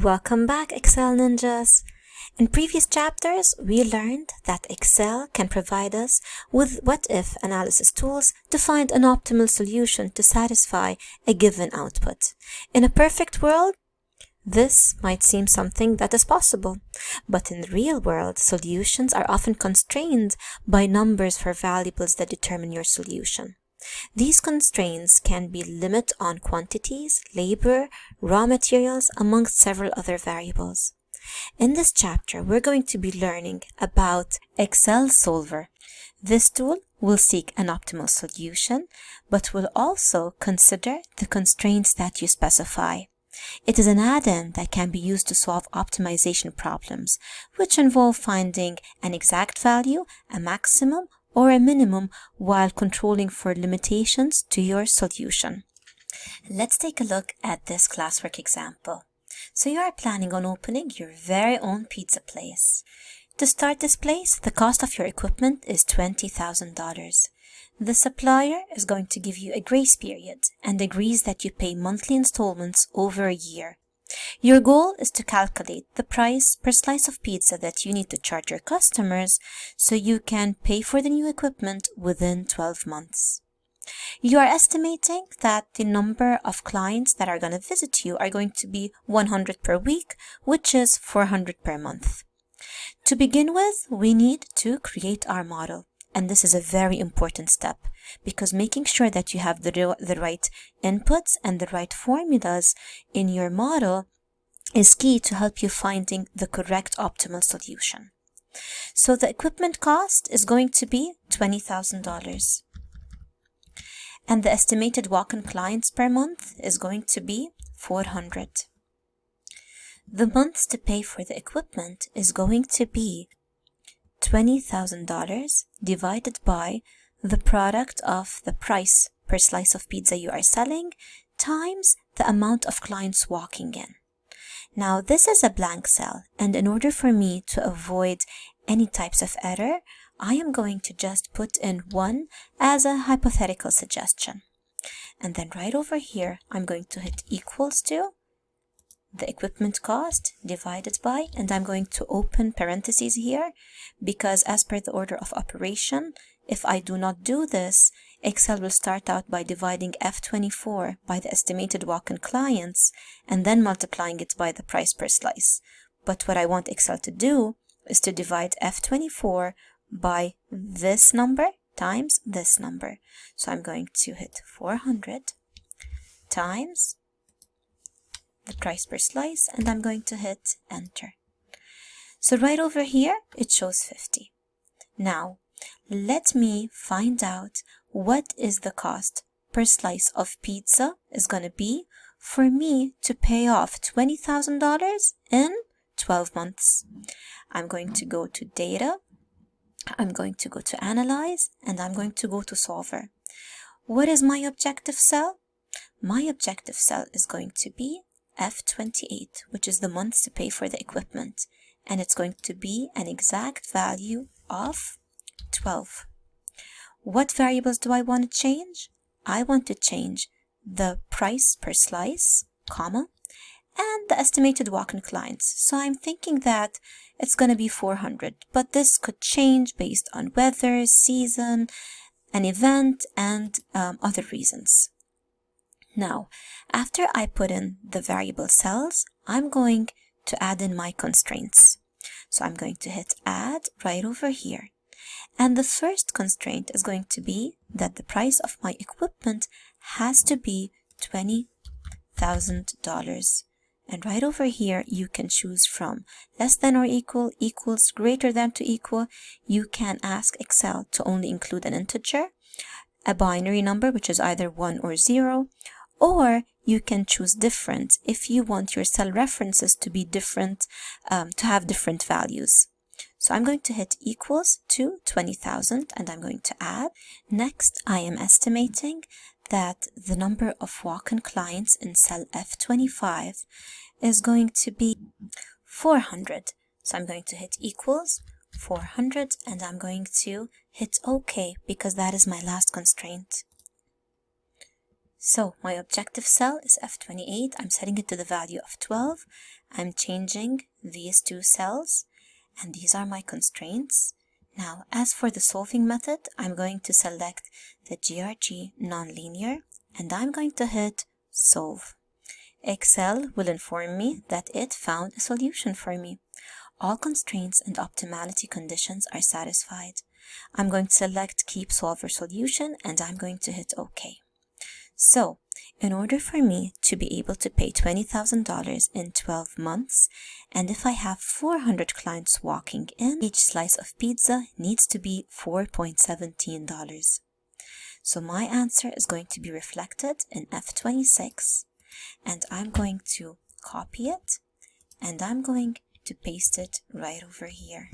Welcome back, Excel Ninjas! In previous chapters, we learned that Excel can provide us with what-if analysis tools to find an optimal solution to satisfy a given output. In a perfect world, this might seem something that is possible, but in the real world, solutions are often constrained by numbers for variables that determine your solution. These constraints can be limit on quantities, labor, raw materials, amongst several other variables. In this chapter, we're going to be learning about Excel Solver. This tool will seek an optimal solution, but will also consider the constraints that you specify. It is an add-in that can be used to solve optimization problems, which involve finding an exact value, a maximum, or a minimum while controlling for limitations to your solution. Let's take a look at this classwork example. So you are planning on opening your very own pizza place. To start this place, the cost of your equipment is $20,000. The supplier is going to give you a grace period and agrees that you pay monthly installments over a year. Your goal is to calculate the price per slice of pizza that you need to charge your customers so you can pay for the new equipment within 12 months. You are estimating that the number of clients that are going to visit you are going to be 100 per week, which is 400 per month. To begin with, we need to create our model. And this is a very important step because making sure that you have the right inputs and the right formulas in your model is key to help you finding the correct optimal solution. So the equipment cost is going to be $20,000. And the estimated walk-in clients per month is going to be 400. The months to pay for the equipment is going to be $20,000 divided by the product of the price per slice of pizza you are selling times the amount of clients walking in. Now this is a blank cell, and in order for me to avoid any types of error, I am going to just put in 1 as a hypothetical suggestion. And then right over here, I'm going to hit equals to the equipment cost divided by, and I'm going to open parentheses here because as per the order of operation, if I do not do this, Excel will start out by dividing F24 by the estimated walk-in clients and then multiplying it by the price per slice. But what I want Excel to do is to divide F24 by this number times this number. So I'm going to hit 400 times the price per slice, and I'm going to hit enter. So right over here, it shows 50. Now, let me find out what is the cost per slice of pizza is going to be for me to pay off $20,000 in 12 months. I'm going to go to data, I'm going to go to analyze, and I'm going to go to solver. What is my objective cell? My objective cell is going to be F28, which is the months to pay for the equipment, and it's going to be an exact value of 12. What variables do I want to change? I want to change the price per slice, comma, and the estimated walk-in clients. So I'm thinking that it's going to be 400, but this could change based on weather, season, an event, and other reasons. Now, after I put in the variable cells, I'm going to add in my constraints. So I'm going to hit add right over here. And the first constraint is going to be that the price of my equipment has to be $20,000. And right over here, you can choose from less than or equal, equals, greater than to equal. You can ask Excel to only include an integer, a binary number, which is either 1 or 0, or you can choose different if you want your cell references to be different, to have different values. So I'm going to hit equals to 20,000 and I'm going to add. Next, I am estimating that the number of walk-in clients in cell F25 is going to be 400. So I'm going to hit equals 400 and I'm going to hit OK because that is my last constraint. So my objective cell is F28. I'm setting it to the value of 12. I'm changing these two cells, and these are my constraints. Now, as for the solving method, I'm going to select the GRG nonlinear, and I'm going to hit solve. Excel will inform me that it found a solution for me. All constraints and optimality conditions are satisfied. I'm going to select Keep Solver Solution, and I'm going to hit OK. So, in order for me to be able to pay $20,000 in 12 months, and if I have 400 clients walking in, each slice of pizza needs to be $4.17. So my answer is going to be reflected in F26, and I'm going to copy it, and I'm going to paste it right over here.